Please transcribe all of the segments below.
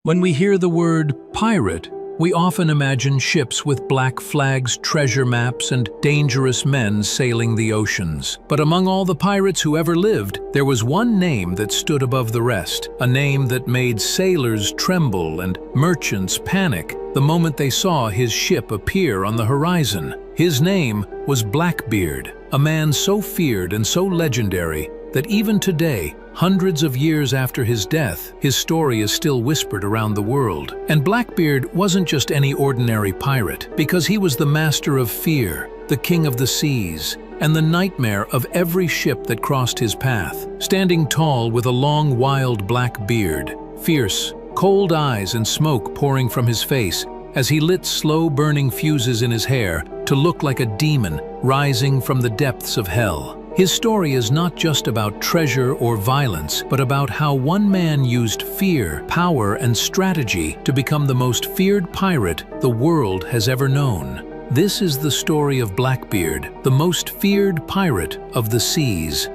When we hear the word pirate, we often imagine ships with black flags, treasure maps, and dangerous men sailing the oceans. But among all the pirates who ever lived, there was one name that stood above the rest, a name that made sailors tremble and merchants panic the moment they saw his ship appear on the horizon. His name was Blackbeard, a man so feared and so legendary that even today, hundreds of years after his death, his story is still whispered around the world. And Blackbeard wasn't just any ordinary pirate, because he was the master of fear, the king of the seas, and the nightmare of every ship that crossed his path. Standing tall with a long, wild black beard, fierce, cold eyes and smoke pouring from his face, as he lit slow-burning fuses in his hair to look like a demon rising from the depths of hell. His story is not just about treasure or violence, but about how one man used fear, power, and strategy to become the most feared pirate the world has ever known. This is the story of Blackbeard, the most feared pirate of the seas.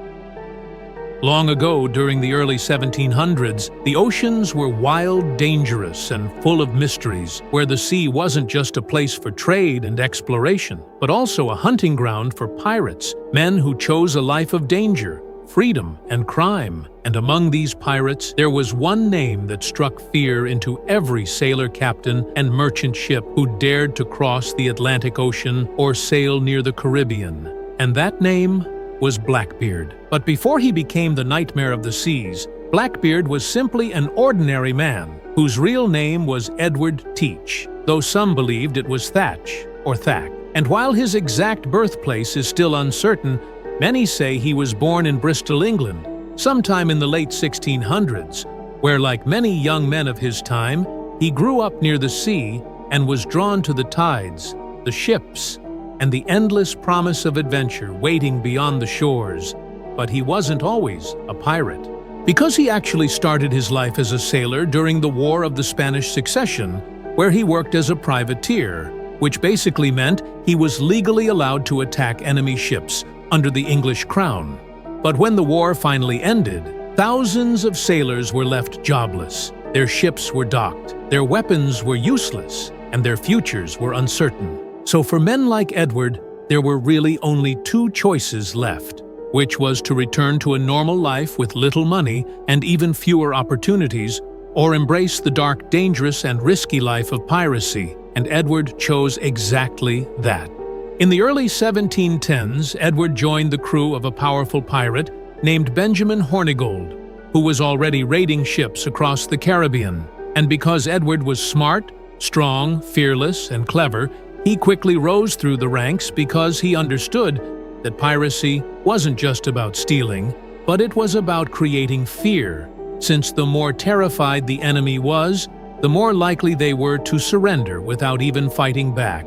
Long ago, during the early 1700s, the oceans were wild, dangerous, and full of mysteries, where the sea wasn't just a place for trade and exploration, but also a hunting ground for pirates, men who chose a life of danger, freedom, and crime. And among these pirates, there was one name that struck fear into every sailor captain and merchant ship who dared to cross the Atlantic Ocean or sail near the Caribbean. And that name was Blackbeard. But before he became the nightmare of the seas, Blackbeard was simply an ordinary man, whose real name was Edward Teach, though some believed it was Thatch or Thack. And while his exact birthplace is still uncertain, many say he was born in Bristol, England, sometime in the late 1600s, where, like many young men of his time, he grew up near the sea and was drawn to the tides, the ships, and the endless promise of adventure waiting beyond the shores. But he wasn't always a pirate. Because he actually started his life as a sailor during the War of the Spanish Succession, where he worked as a privateer, which basically meant he was legally allowed to attack enemy ships under the English crown. But when the war finally ended, thousands of sailors were left jobless. Their ships were docked, their weapons were useless, and their futures were uncertain. So for men like Edward, there were really only two choices left, which was to return to a normal life with little money and even fewer opportunities, or embrace the dark, dangerous, and risky life of piracy. And Edward chose exactly that. In the early 1710s, Edward joined the crew of a powerful pirate named Benjamin Hornigold, who was already raiding ships across the Caribbean. And because Edward was smart, strong, fearless, and clever, he quickly rose through the ranks because he understood that piracy wasn't just about stealing, but it was about creating fear, since the more terrified the enemy was, the more likely they were to surrender without even fighting back.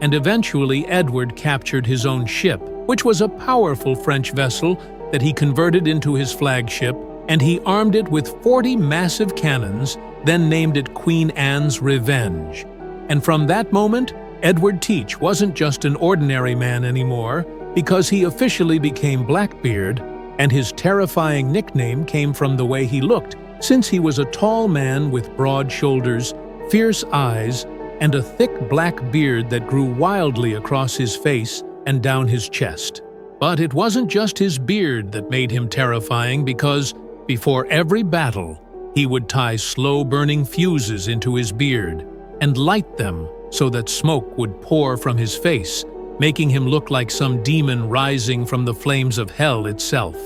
And eventually Edward captured his own ship, which was a powerful French vessel that he converted into his flagship, and he armed it with 40 massive cannons, then named it Queen Anne's Revenge. And from that moment, Edward Teach wasn't just an ordinary man anymore, because he officially became Blackbeard, and his terrifying nickname came from the way he looked, since he was a tall man with broad shoulders, fierce eyes, and a thick black beard that grew wildly across his face and down his chest. But it wasn't just his beard that made him terrifying, because before every battle, he would tie slow-burning fuses into his beard and light them so that smoke would pour from his face, making him look like some demon rising from the flames of hell itself.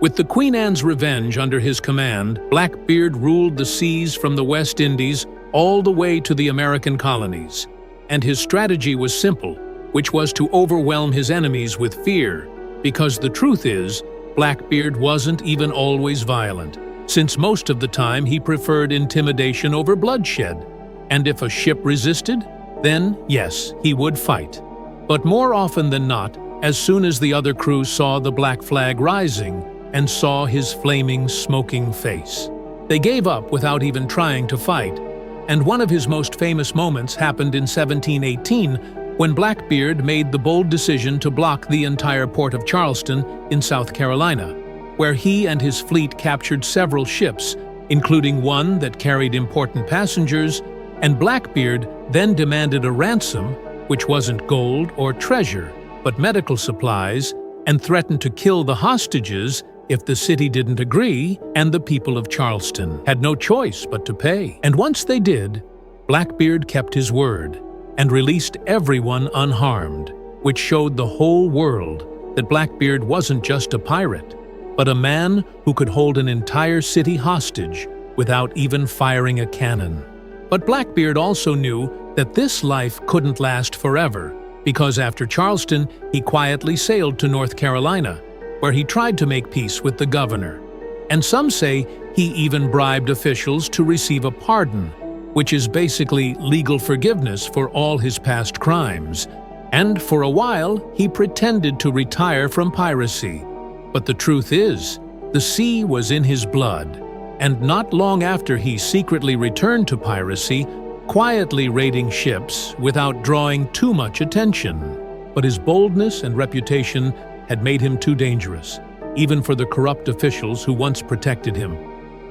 With the Queen Anne's Revenge under his command, Blackbeard ruled the seas from the West Indies all the way to the American colonies. And his strategy was simple, which was to overwhelm his enemies with fear, because the truth is, Blackbeard wasn't even always violent, since most of the time he preferred intimidation over bloodshed. And if a ship resisted, then, yes, he would fight. But more often than not, as soon as the other crew saw the black flag rising and saw his flaming, smoking face, they gave up without even trying to fight. And one of his most famous moments happened in 1718, when Blackbeard made the bold decision to block the entire port of Charleston in South Carolina, where he and his fleet captured several ships including one that carried important passengers, and Blackbeard then demanded a ransom, which wasn't gold or treasure, but medical supplies, and threatened to kill the hostages if the city didn't agree, and the people of Charleston had no choice but to pay. And once they did, Blackbeard kept his word and released everyone unharmed, which showed the whole world that Blackbeard wasn't just a pirate, but a man who could hold an entire city hostage without even firing a cannon. But Blackbeard also knew that this life couldn't last forever, because after Charleston, he quietly sailed to North Carolina, where he tried to make peace with the governor. And some say he even bribed officials to receive a pardon, which is basically legal forgiveness for all his past crimes. And for a while, he pretended to retire from piracy. But the truth is, the sea was in his blood, and not long after he secretly returned to piracy, quietly raiding ships without drawing too much attention. But his boldness and reputation had made him too dangerous, even for the corrupt officials who once protected him.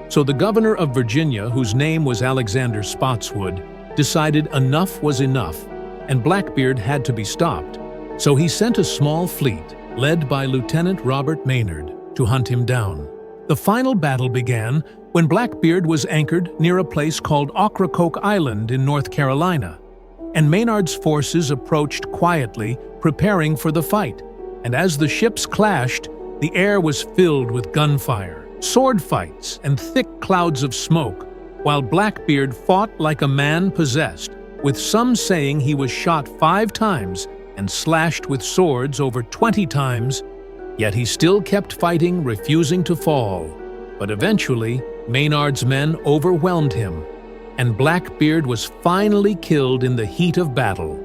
So the governor of Virginia, whose name was Alexander Spotswood, decided enough was enough, and Blackbeard had to be stopped. So he sent a small fleet, led by Lieutenant Robert Maynard, to hunt him down. The final battle began when Blackbeard was anchored near a place called Ocracoke Island in North Carolina, and Maynard's forces approached quietly, preparing for the fight. And as the ships clashed, the air was filled with gunfire, sword fights, and thick clouds of smoke, while Blackbeard fought like a man possessed, with some saying he was shot 5 times and slashed with swords over 20 times, yet he still kept fighting, refusing to fall. But eventually, Maynard's men overwhelmed him, and Blackbeard was finally killed in the heat of battle.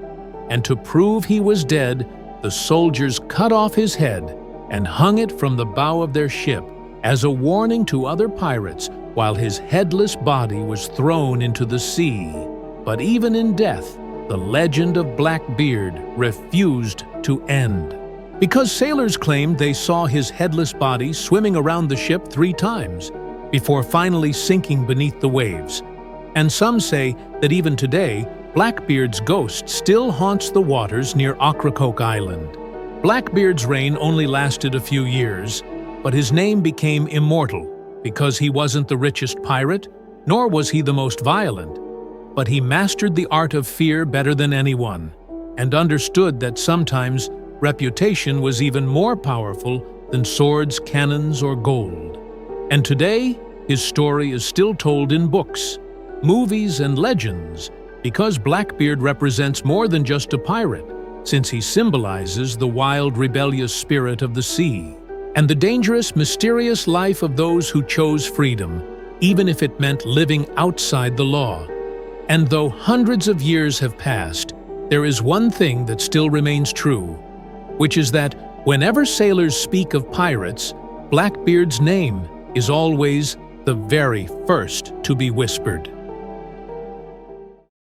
And to prove he was dead, the soldiers cut off his head and hung it from the bow of their ship as a warning to other pirates, while his headless body was thrown into the sea. But even in death, the legend of Blackbeard refused to end, because sailors claimed they saw his headless body swimming around the ship 3 times before finally sinking beneath the waves. And some say that even today, Blackbeard's ghost still haunts the waters near Ocracoke Island. Blackbeard's reign only lasted a few years, but his name became immortal because he wasn't the richest pirate, nor was he the most violent, but he mastered the art of fear better than anyone, and understood that sometimes reputation was even more powerful than swords, cannons, or gold. And today, his story is still told in books, movies, and legends, because Blackbeard represents more than just a pirate, since he symbolizes the wild, rebellious spirit of the sea, and the dangerous, mysterious life of those who chose freedom, even if it meant living outside the law. And though hundreds of years have passed, there is one thing that still remains true, which is that whenever sailors speak of pirates, Blackbeard's name is always the very first to be whispered.